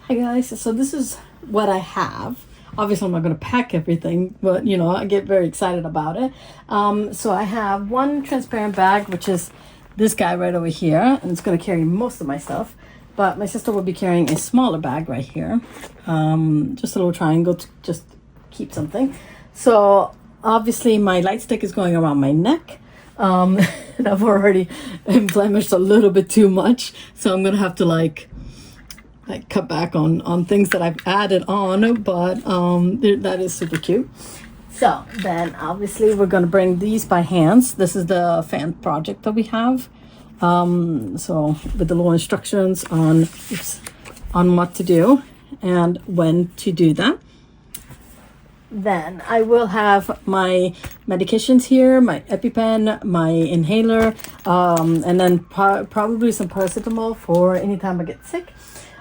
Hey guys, so this is what I have. Obviously, I'm not going to pack everything, but you know, I get very excited about it. So I have one transparent bag, which is this guy right over here, and it's going to carry most of my stuff. But my sister will be carrying a smaller bag right here, just a little triangle to just keep something. So obviously, my light stick is going around my neck. And I've already blemished a little bit too much, so I'm gonna have to like cut back on things that I've added on, but that is super cute. So then obviously we're gonna bring these by hands. This is the fan project that we have. So with the little instructions on what to do and when to do that. Then I will have my medications here, my EpiPen, my inhaler, and then probably some paracetamol for anytime I get sick.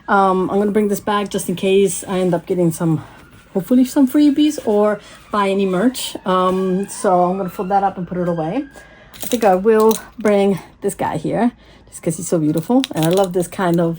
I'm going to bring this back just in case I end up getting hopefully some freebies or buy any merch. So I'm going to fold that up and put it away. I think I will bring this guy here just because he's so beautiful. And I love this kind of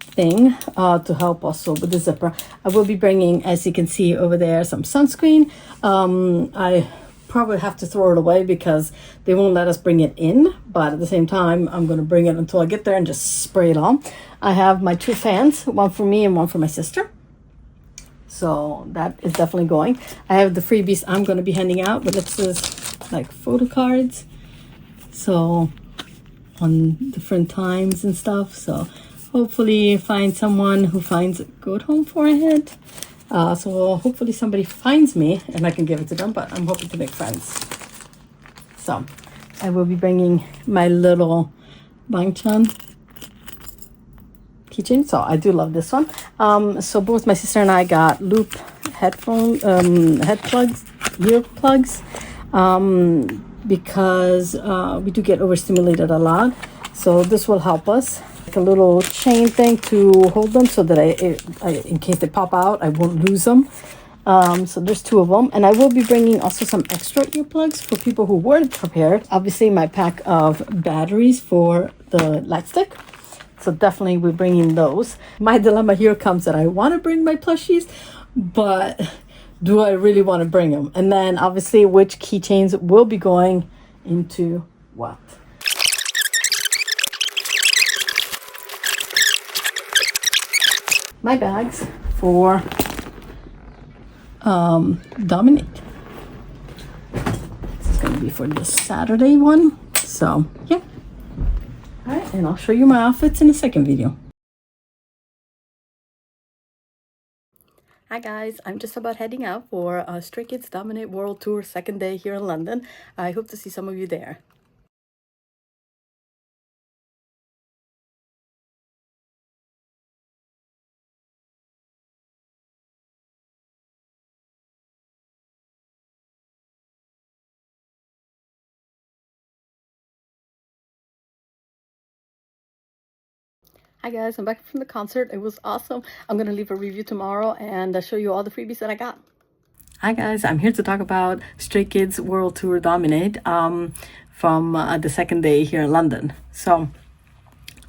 thing to help also with the zipper. I will be bringing, as you can see over there, some sunscreen. I probably have to throw it away because they won't let us bring it in, but at the same time I'm going to bring it until I get there and just spray it on. I have my two fans, one for me and one for my sister, so that is definitely going. I have the freebies I'm going to be handing out, but it's just like photo cards, so on different times and stuff. So hopefully find someone who finds a good home for it. So hopefully somebody finds me and I can give it to them, but I'm hoping to make friends. So I will be bringing my little Bangchan keychain. So I do love this one. So both my sister and I got loop ear plugs, because we do get overstimulated a lot. So this will help us. A little chain thing to hold them so that I in case they pop out, I won't lose them. So there's two of them, and I will be bringing also some extra earplugs for people who weren't prepared. Obviously my pack of batteries for the light stick, so definitely we're bringing those. My dilemma here comes that I want to bring my plushies, but do I really want to bring them? And then obviously which keychains will be going into what. My bags for DominATE. This is going to be for the Saturday one. So yeah. All right, and I'll show you my outfits in a second video. Hi guys, I'm just about heading out for Stray Kids DominATE World Tour second day here in London. I hope to see some of you there. Hi guys, I'm back from the concert. It was awesome. I'm going to leave a review tomorrow and show you all the freebies that I got. Hi guys, I'm here to talk about Stray Kids World Tour DominATE from the second day here in London. So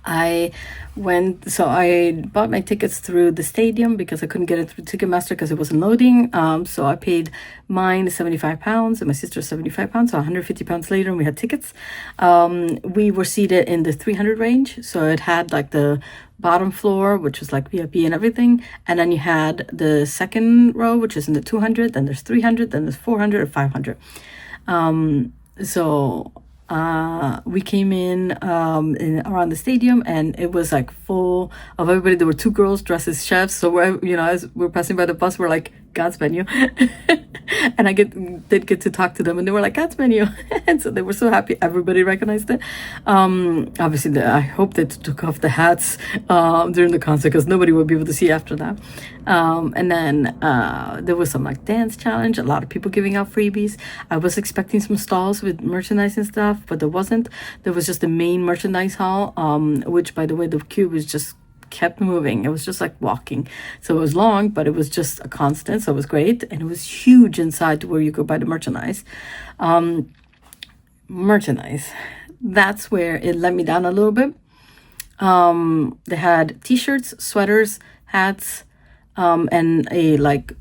I bought my tickets through the stadium because I couldn't get it through Ticketmaster because it wasn't loading. So I paid mine £75 and my sister £75, so £150 later, and we had tickets. We were seated in the 300 range, so it had like the bottom floor, which was like VIP and everything, and then you had the second row, which is in the 200, then there's 300, then there's 400 or 500. We came in around the stadium, and it was like full of everybody. There were two girls dressed as chefs, so as we're passing by the bus, we're like, God's menu. And I did get to talk to them, and they were like, God's menu. And so they were so happy. Everybody recognized it. Obviously I hope they took off the hats during the concert because nobody would be able to see after that. And then there was some like dance challenge, a lot of people giving out freebies. I was expecting some stalls with merchandise and stuff, but there wasn't. There was just the main merchandise hall, which, by the way, the queue was just kept moving. It was just like walking. So it was long, but it was just a constant, so it was great. And it was huge inside to where you could buy the merchandise. Merchandise, that's where it let me down a little bit. They had t-shirts, sweaters, hats, and a like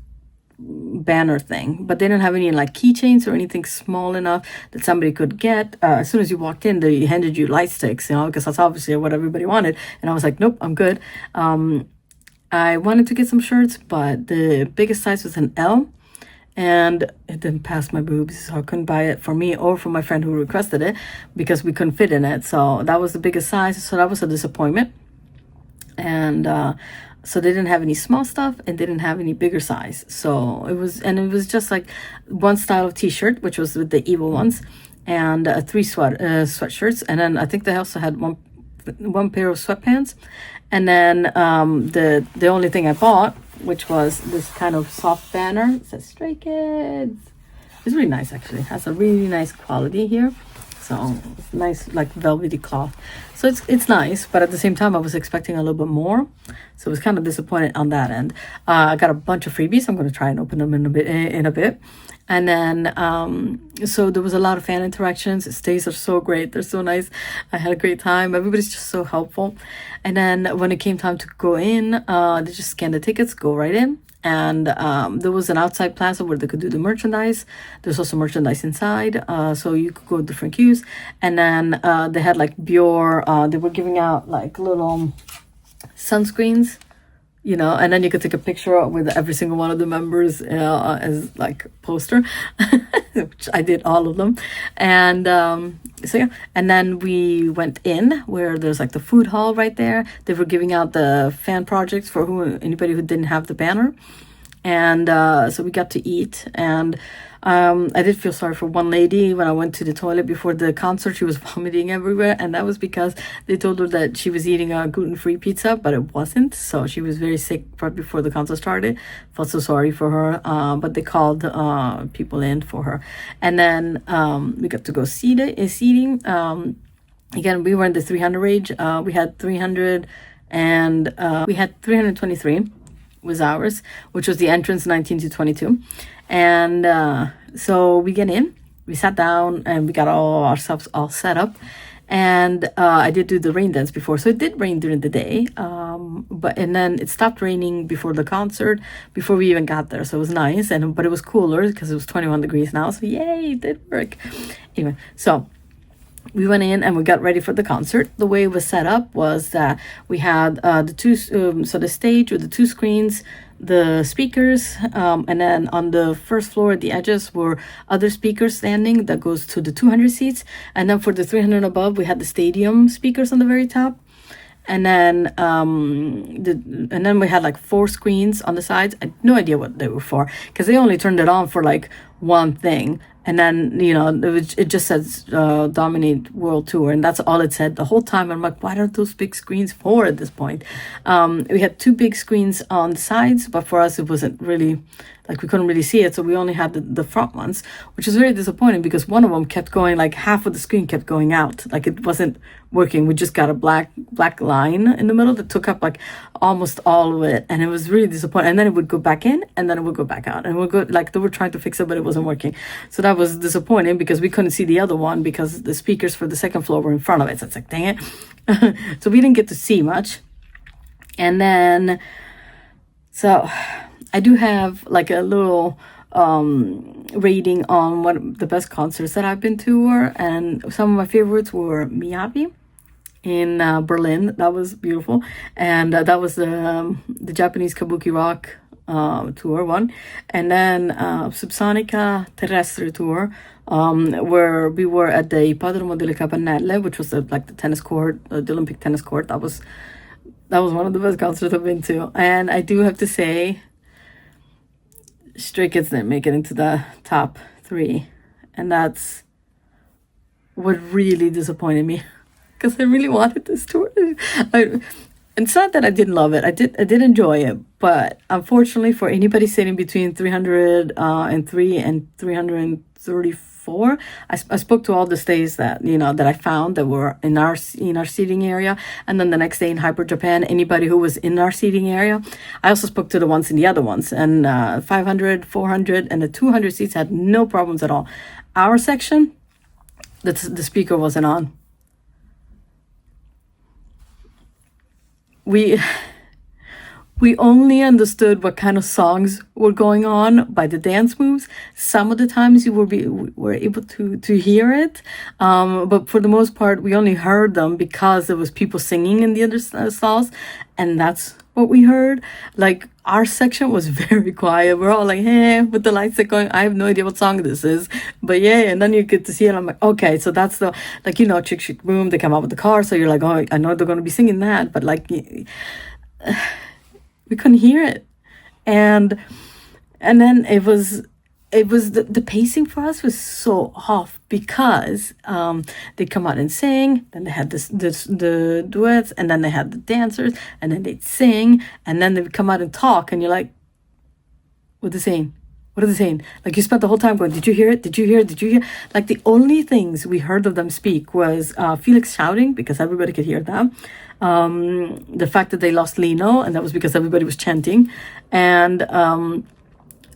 banner thing, but they didn't have any like keychains or anything small enough that somebody could get. As soon as you walked in, they handed you light sticks, you know, because that's obviously what everybody wanted. And I was like, nope, I'm good. I wanted to get some shirts, but the biggest size was an L, and it didn't pass my boobs, so I couldn't buy it for me or for my friend who requested it because we couldn't fit in it. So that was the biggest size, so that was a disappointment. And so they didn't have any small stuff, and they didn't have any bigger size. So it was just like one style of t-shirt, which was with the evil ones, and three sweatshirts, and then I think they also had one pair of sweatpants. And then the only thing I bought, which was this kind of soft banner. It says Stray Kids. It's really nice, actually. It has a really nice quality here. So it's nice, like velvety cloth. So it's nice, but at the same time, I was expecting a little bit more. So I was kind of disappointed on that end. I got a bunch of freebies. I'm going to try and open them in a bit. And then, so there was a lot of fan interactions. The stays are so great. They're so nice. I had a great time. Everybody's just so helpful. And then when it came time to go in, they just scanned the tickets, go right in. And there was an outside plaza where they could do the merchandise. There's also merchandise inside, so you could go different queues. And then they had like Bior. They were giving out like little sunscreens, you know, and then you could take a picture with every single one of the members as like poster, which I did all of them. And so yeah, and then we went in where there's like the food hall right there. They were giving out the fan projects for anybody who didn't have the banner. And so we got to eat, and I did feel sorry for one lady when I went to the toilet before the concert. She was vomiting everywhere, and that was because they told her that she was eating a gluten-free pizza, but it wasn't. So she was very sick right before the concert started. Felt so sorry for her, but they called people in for her. And then we got to go seating. Again, we were in the 300 range. We had 300, and we had 323 was ours, which was the entrance 19 to 22. And so we get in, we sat down, and we got ourselves all set up. And I did do the rain dance before, so it did rain during the day, and then it stopped raining before the concert, before we even got there. So it was nice, but it was cooler because it was 21 degrees now. So yay, it did work. Anyway, so we went in and we got ready for the concert. The way it was set up was that we had the two, so the stage with the two screens, the speakers, and then on the first floor at the edges were other speakers standing that goes to the 200 seats. And then for the 300 above, we had the stadium speakers on the very top. And then we had like 4 screens on the sides. I had no idea what they were for because they only turned it on for like one thing. And then, you know, it just says DominATE World Tour, and that's all it said the whole time. I'm like, what are those big screens for at this point? We had 2 big screens on the sides, but for us, it wasn't really, like, we couldn't really see it. So we only had the front ones, which is very disappointing because one of them kept going, like half of the screen kept going out. Like it wasn't working. We just got a black line in the middle that took up like almost all of it. And it was really disappointing. And then it would go back in and then it would go back out. And they were trying to fix it, but it wasn't working. So that was disappointing because we couldn't see the other one because the speakers for the second floor were in front of it. So it's like, dang it. So we didn't get to see much. And then, so I do have like a little rating on what the best concerts that I've been to were. And some of my favorites were Miyabi in Berlin. That was beautiful. And that was the Japanese Kabuki Rock tour one. And then Subsonica Terrestre tour, where we were at the Ippodromo delle Campanelle, which was the tennis court, the Olympic tennis court. That was one of the best concerts I've been to. And I do have to say, Stray Kids didn't make it into the top 3. And that's what really disappointed me. Because I really wanted this tour. It's not that I didn't love it. I did enjoy it. But unfortunately, for anybody sitting between 303 and 334, I spoke to all the stays that I found that were in our seating area, and then the next day in Hyper Japan, anybody who was in our seating area. I also spoke to the ones in the other ones, and 500, 400, and the 200 seats had no problems at all. Our section, the speaker wasn't on. we we only understood what kind of songs were going on by the dance moves. Some of the times you were able to hear it, but for the most part, we only heard them because there was people singing in the other stalls, and that's what we heard. Like, our section was very quiet. We're all like, hey, with the lights that going. I have no idea what song this is, but yeah. And then you get to see it. I'm like, okay, so that's the, like, you know, Chick Chick Boom. They come out with the car, so you're like, oh, I know they're gonna be singing that, but like, we couldn't hear it. And then it was the pacing for us was so off because they come out and sing, then they had the duets, and then they had the dancers, and then they'd sing, and then they'd come out and talk, and you're like, what are they saying? What are they saying? Like, you spent the whole time going, did you hear it? Did you hear it? Did you hear? Like, the only things we heard of them speak was Felix shouting, because everybody could hear that. The fact that they lost Lino, and that was because everybody was chanting. And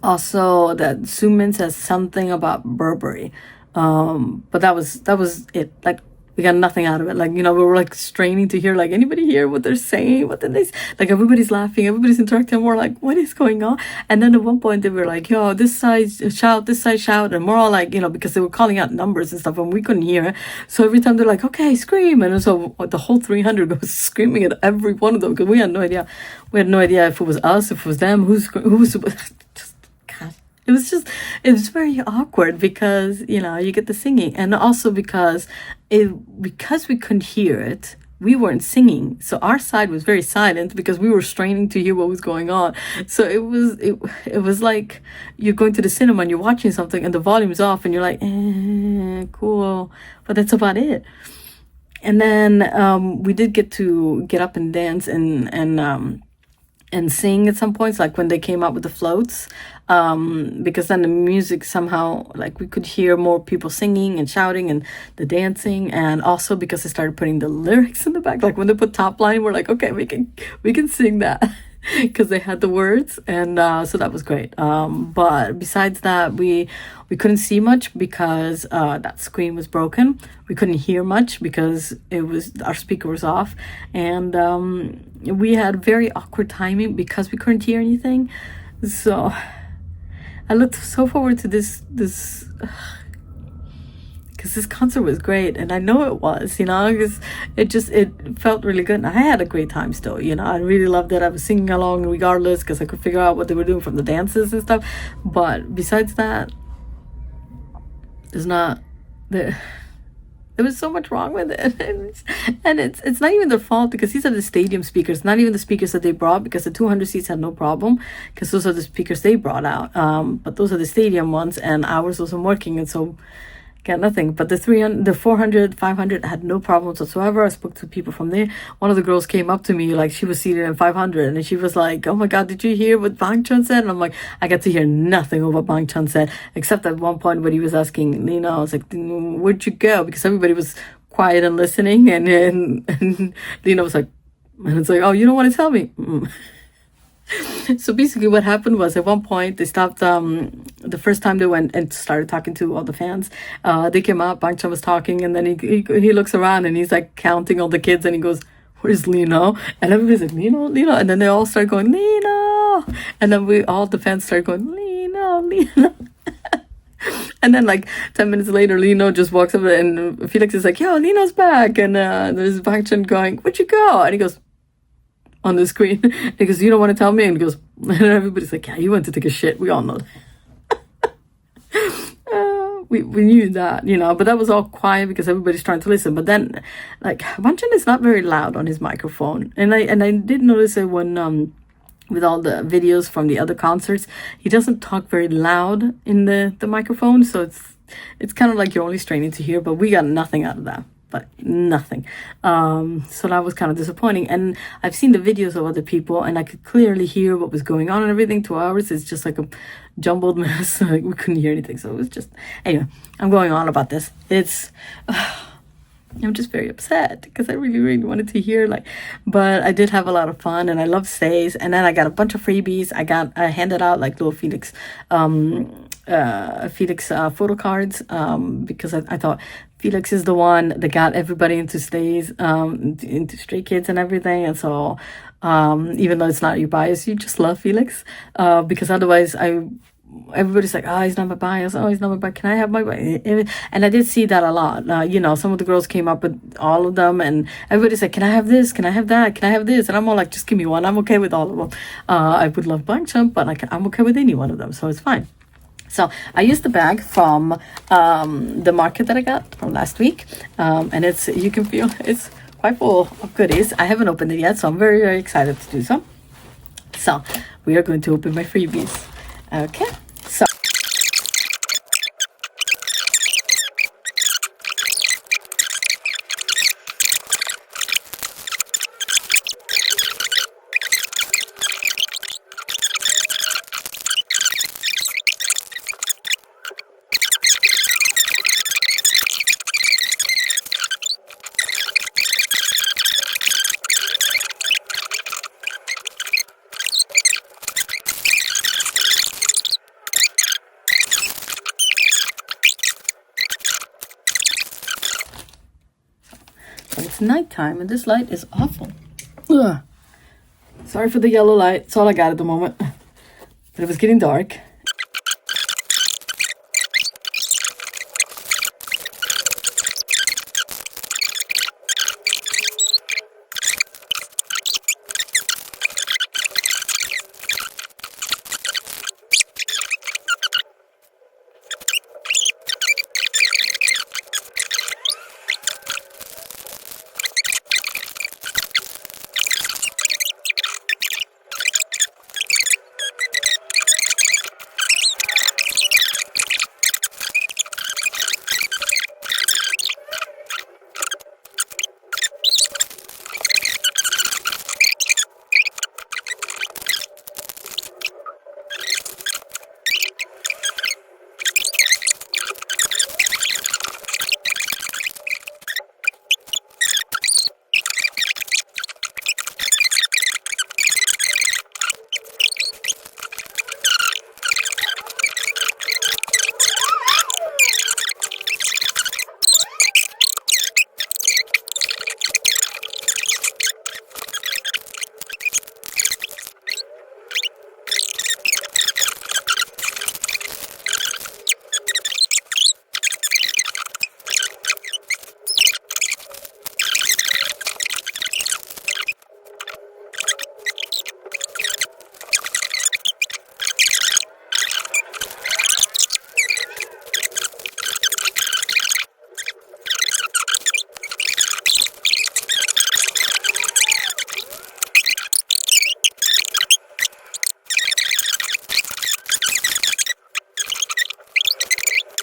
also that Sumin says something about Burberry. But that was it. Like, we got nothing out of it. Like, you know, we were like straining to hear, like, anybody hear what they're saying? What did they say? Like, everybody's laughing, everybody's interacting. We're like, what is going on? And then at one point they were like, yo, this side shout, this side shout. And we're all like, you know, because they were calling out numbers and stuff and we couldn't hear it. So every time they're like, okay, scream. And so the whole 300 was screaming at every one of them because we had no idea. We had no idea if it was us, if it was them, who was just, God. It was very awkward because, you know, you get the singing, and also because we couldn't hear it, we weren't singing. So our side was very silent because we were straining to hear what was going on. So it was like you're going to the cinema and you're watching something and the volume's off and you're like, cool. But that's about it. And then we did get to get up and dance and sing at some points, like when they came out with the floats, because then the music somehow, like, we could hear more people singing and shouting and the dancing, and also because they started putting the lyrics in the back, like when they put top line, we're like, okay, we can sing that because they had the words, and so that was great. But besides that, we couldn't see much because that screen was broken. We couldn't hear much because our speaker was off, and we had very awkward timing because we couldn't hear anything. So I looked so forward to this because this concert was great, and I know it was, you know, because it felt really good, and I had a great time still, you know. I really loved it. I was singing along regardless because I could figure out what they were doing from the dances and stuff. But besides that, there was so much wrong with it. And it's not even their fault because these are the stadium speakers, not even the speakers that they brought, because the 200 seats had no problem because those are the speakers they brought out. But those are the stadium ones, and ours wasn't working, and so got nothing. But the 300, the 400, 500 had no problems whatsoever. I spoke to people from there. One of the girls came up to me, like, she was seated in 500, and she was like, oh my God, did you hear what Bang Chun said? And I'm like, I got to hear nothing of what Bang Chun said, except at one point when he was asking Lena, I was like, where'd you go? Because everybody was quiet and listening, and Lena was like, and it's like, oh, you don't want to tell me? So basically what happened was, at one point they stopped, the first time they went and started talking to all the fans, they came out, Bang Chan was talking, and then he looks around and he's like counting all the kids, and he goes, where's Lino? And everybody's like, Lino, and then they all start going, Lino, and then all the fans start going, Lino. And then like 10 minutes later, Lino just walks up and Felix is like, yo, Lino's back, and there's Bang Chan going, where'd you go? And he goes, on the screen, because you don't want to tell me, and he goes, and everybody's like, yeah, you went to take a shit, we all know that. We knew that, you know, but that was all quiet because everybody's trying to listen. But then, like, Banchan is not very loud on his microphone, and I did notice it when with all the videos from the other concerts, he doesn't talk very loud in the microphone, so it's kind of like you're only straining to hear, but we got nothing out of that. But nothing. So that was kind of disappointing. And I've seen the videos of other people, and I could clearly hear what was going on and everything. 2 hours is just like a jumbled mess. Like, we couldn't hear anything. So it was just, anyway, I'm going on about this. I'm just very upset because I really, really wanted to hear, like, but I did have a lot of fun, and I love stays. And then I got a bunch of freebies. I handed out like little Felix photo cards, because I thought Felix is the one that got everybody into stays, into Stray Kids and everything. And so, even though it's not your bias, you just love Felix, because otherwise, everybody's like, oh, he's not my bias. Oh, he's not my bias. Can I have my bias? And I did see that a lot. You know, some of the girls came up with all of them, and everybody's like, can I have this? Can I have that? Can I have this? And I'm all like, just give me one. I'm okay with all of them. I would love bunch them, but I'm okay with any one of them, so it's fine. So I used the bag from the market that I got from last week, and you can feel it's quite full of goodies. I haven't opened it yet, so I'm very, very excited to do so. So we are going to open my freebies. Okay, so it's nighttime and this light is awful. Ugh. Sorry for the yellow light. It's all I got at the moment. But it was getting dark.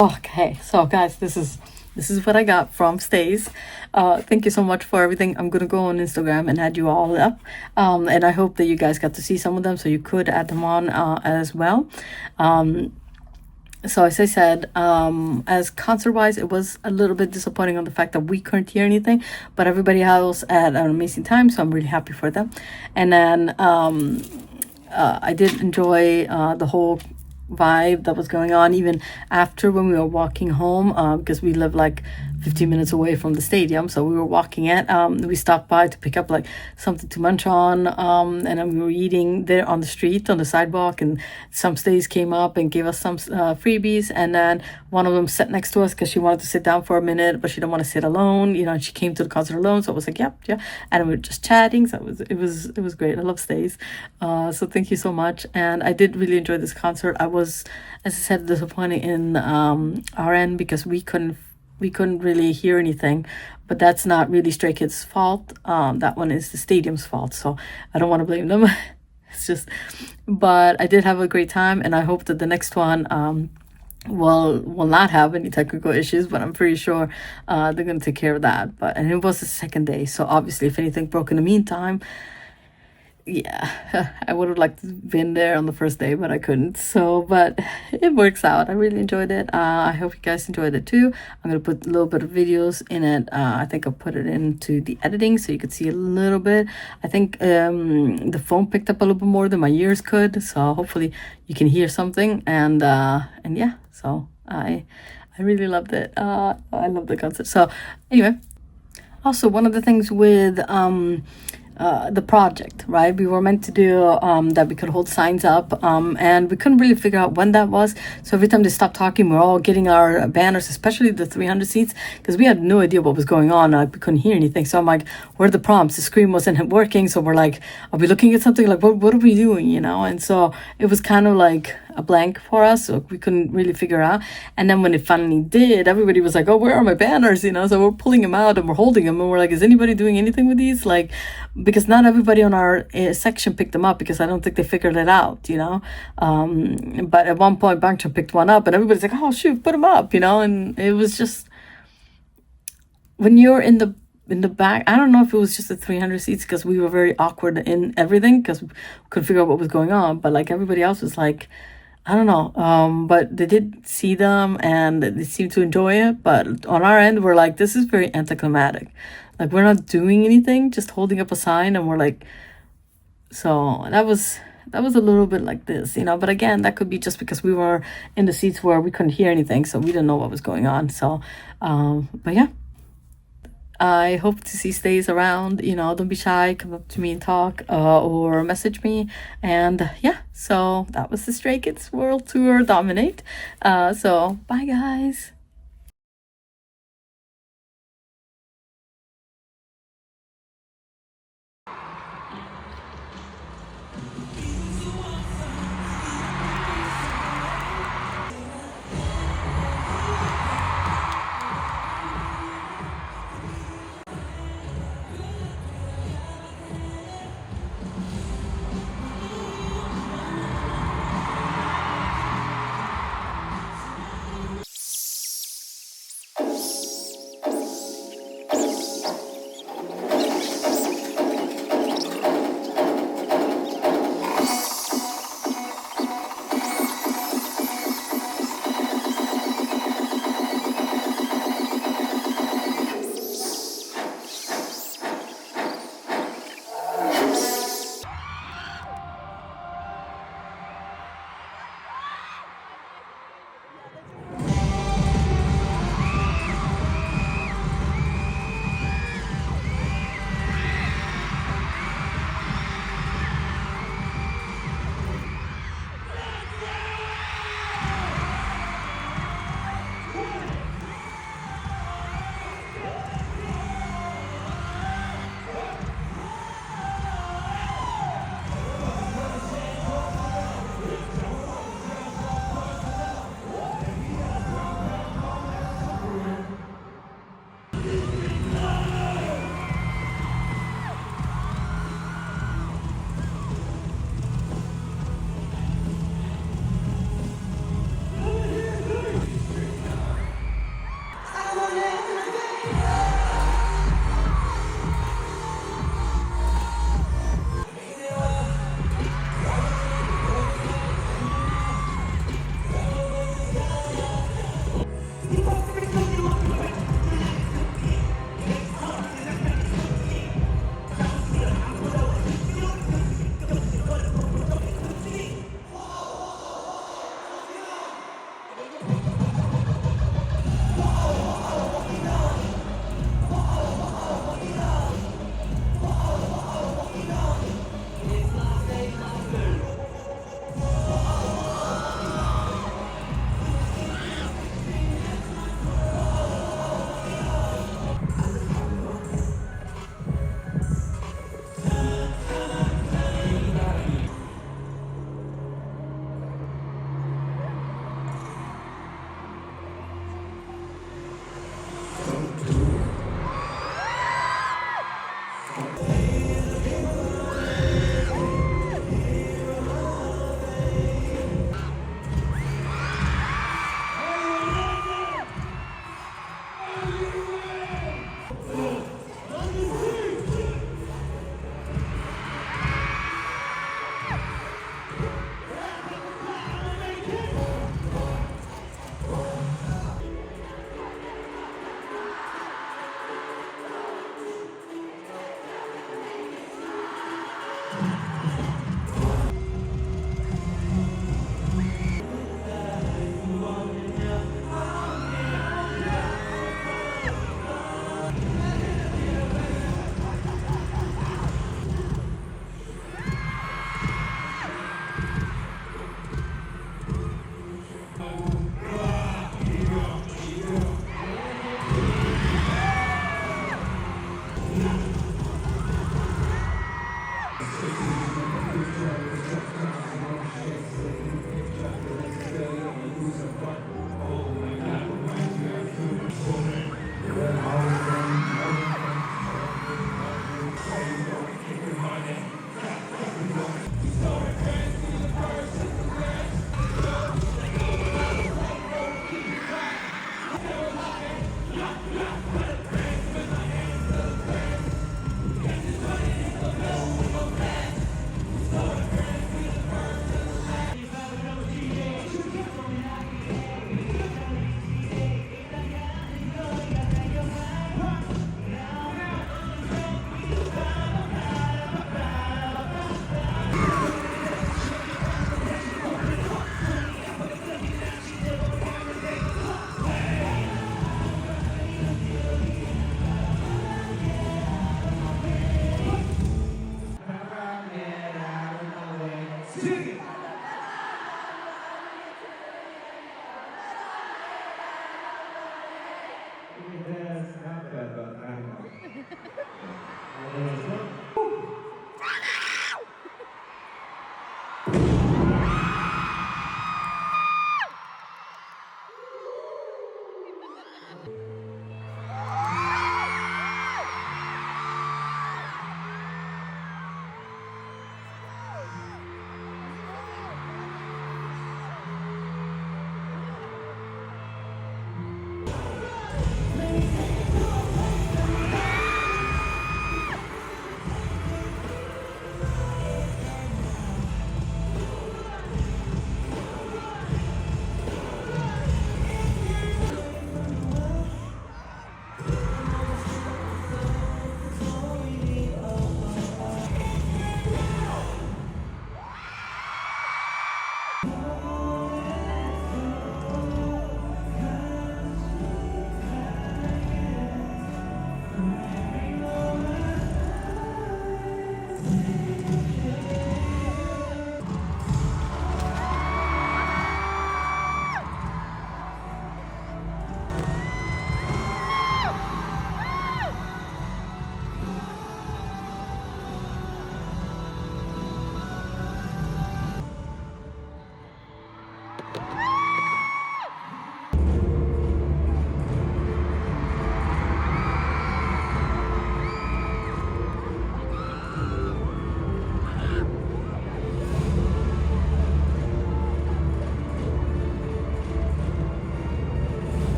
Okay, so guys, this is what I got from Stays. Thank you so much for everything. I'm gonna go on Instagram and add you all up, and I hope that you guys got to see some of them, so you could add them on as well. So as I said, as concert wise, it was a little bit disappointing on the fact that we couldn't hear anything, but everybody else had an amazing time, so I'm really happy for them. And then I did enjoy the whole vibe that was going on even after when we were walking home, because we live like 15 minutes away from the stadium, so we were walking it. We stopped by to pick up like something to munch on, and then we were eating there on the street on the sidewalk, and some stays came up and gave us some freebies, and then one of them sat next to us because she wanted to sit down for a minute, but she didn't want to sit alone, you know, and she came to the concert alone, so I was like, yep, yeah, and we were just chatting, so it was great. I love stays, so thank you so much. And I did really enjoy this concert. I was, as I said, disappointed in our end because we couldn't really hear anything, but that's not really Stray Kids' fault. That one is the stadium's fault, so I don't want to blame them. It's just, but I did have a great time, and I hope that the next one will not have any technical issues, but I'm pretty sure they're gonna take care of that. And it was the second day, so obviously if anything broke in the meantime, yeah, I would have liked to have been there on the first day, but I couldn't. So, but it works out. I really enjoyed it. I hope you guys enjoyed it too. I'm going to put a little bit of videos in it. I think I'll put it into the editing so you could see a little bit. I think the phone picked up a little bit more than my ears could. So hopefully you can hear something. And yeah, so I I really loved it. I love the concept. So anyway, also one of the things with the project, right? We were meant to do that we could hold signs up, and we couldn't really figure out when that was. So every time they stopped talking, we're all getting our banners, especially the 300 seats, because we had no idea what was going on. Like, we couldn't hear anything. So I'm like, where are the prompts? The screen wasn't working. So we're like, are we looking at something? Like, what are we doing? You know? And so it was kind of like a blank for us, so we couldn't really figure out. And then when it finally did, everybody was like, oh, where are my banners? You know, so we're pulling them out and we're holding them, and we're like, is anybody doing anything with these? Like, because not everybody on our section picked them up, because I don't think they figured it out, you know. But at one point Bangchun picked one up and everybody's like, oh shoot, put them up, you know. And it was just, when you're in the back, I don't know if it was just the 300 seats, because we were very awkward in everything because we couldn't figure out what was going on, but like everybody else was like, I don't know, but they did see them and they seemed to enjoy it. But on our end, we're like, this is very anticlimactic. Like, we're not doing anything, just holding up a sign, and we're like, so that was a little bit like this, you know. But again, that could be just because we were in the seats where we couldn't hear anything, so we didn't know what was going on. So, but yeah. I hope to see stays around, you know. Don't be shy, come up to me and talk, or message me. And yeah, so that was the Stray Kids World Tour DominATE. So bye guys.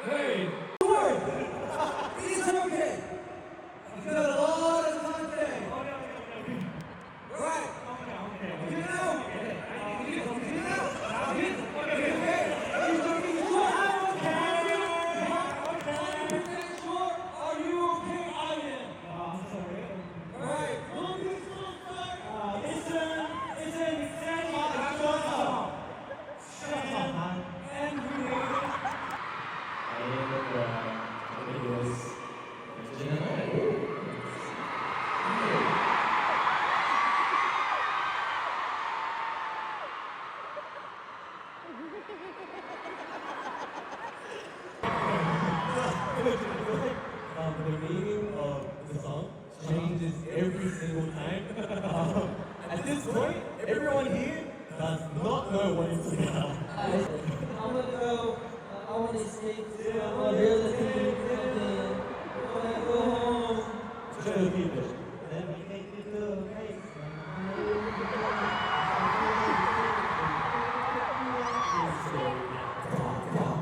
Hey! Don't worry! It's okay! You've got a lot of time today. Right! Okay. Get it out! Get it out! Okay. Are you okay? I am. I'm sorry. Alright. Long distance start. Listen. Exactly. And breathe. It was the meaning of the song changes every single time. At this point, everyone here does not know what it's about. I'm gonna go, I want to escape to realistic something. When I go home, Show the people. let me make it feel great. Escape now.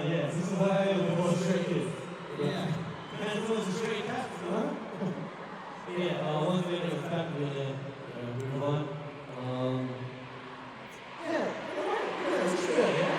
Yes, this is why we're all straight kids. Yeah. Man, it's a straight cat, huh? Yeah, once we get it back, we move on. It's good, yeah?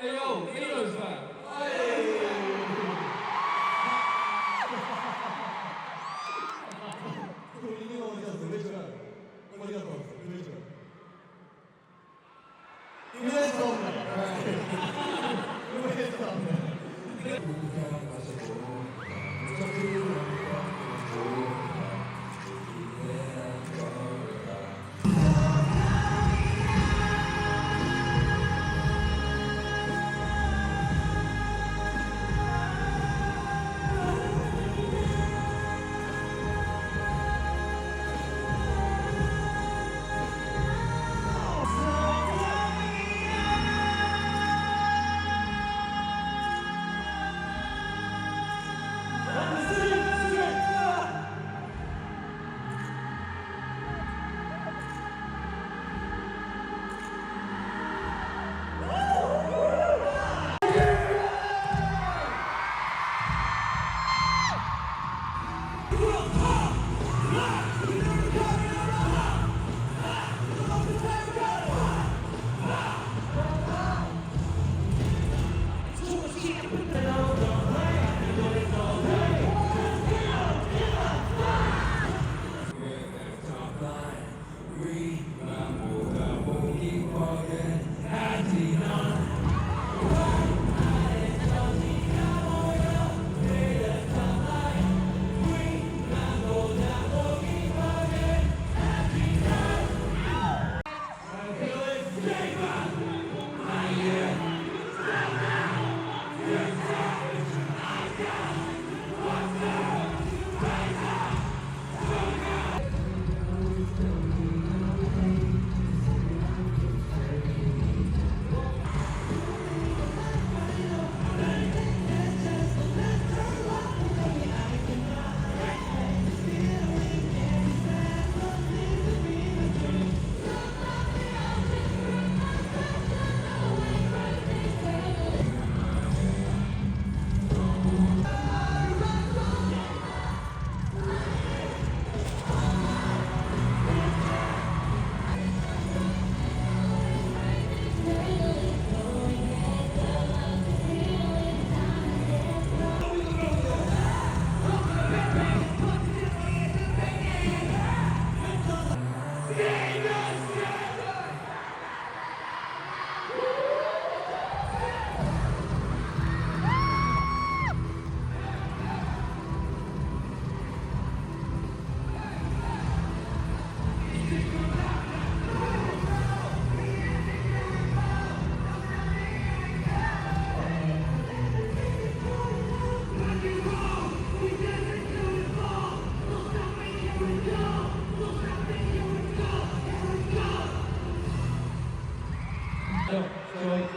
Hey, yo, video's back.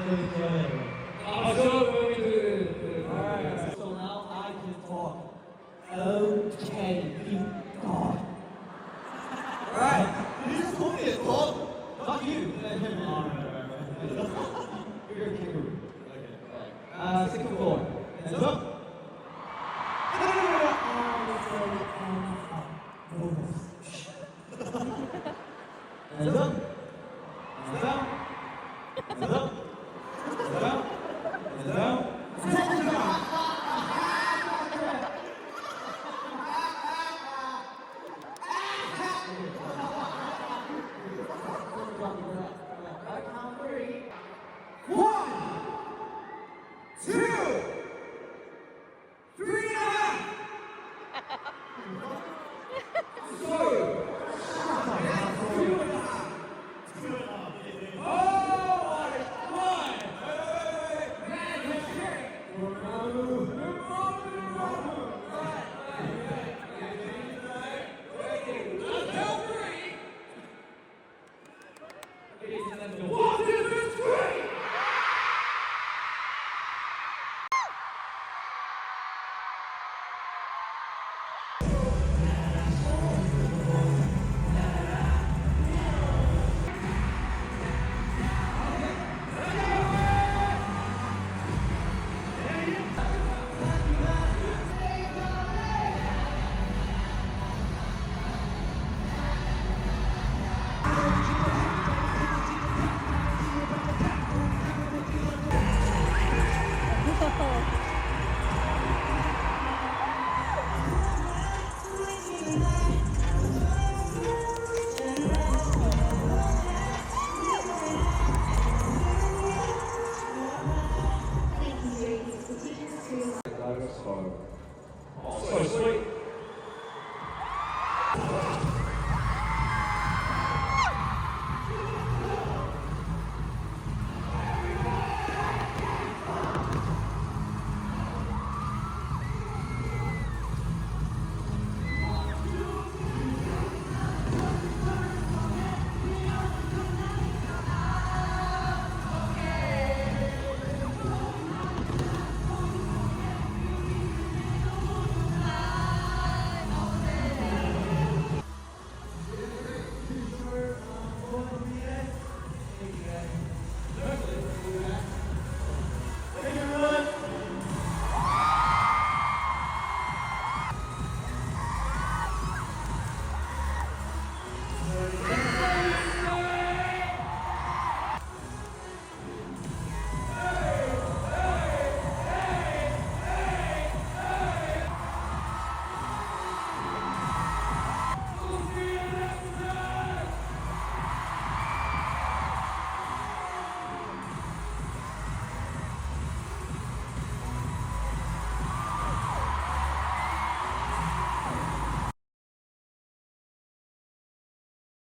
I'll show you what we do. Alright, so now I can talk. Okay, you dog. Alright, you just called me a dog. Not you. You're a kangaroo. Okay. Second floor. Hands up. Hands up. Hands up. Hands up. Hands up. Hands up.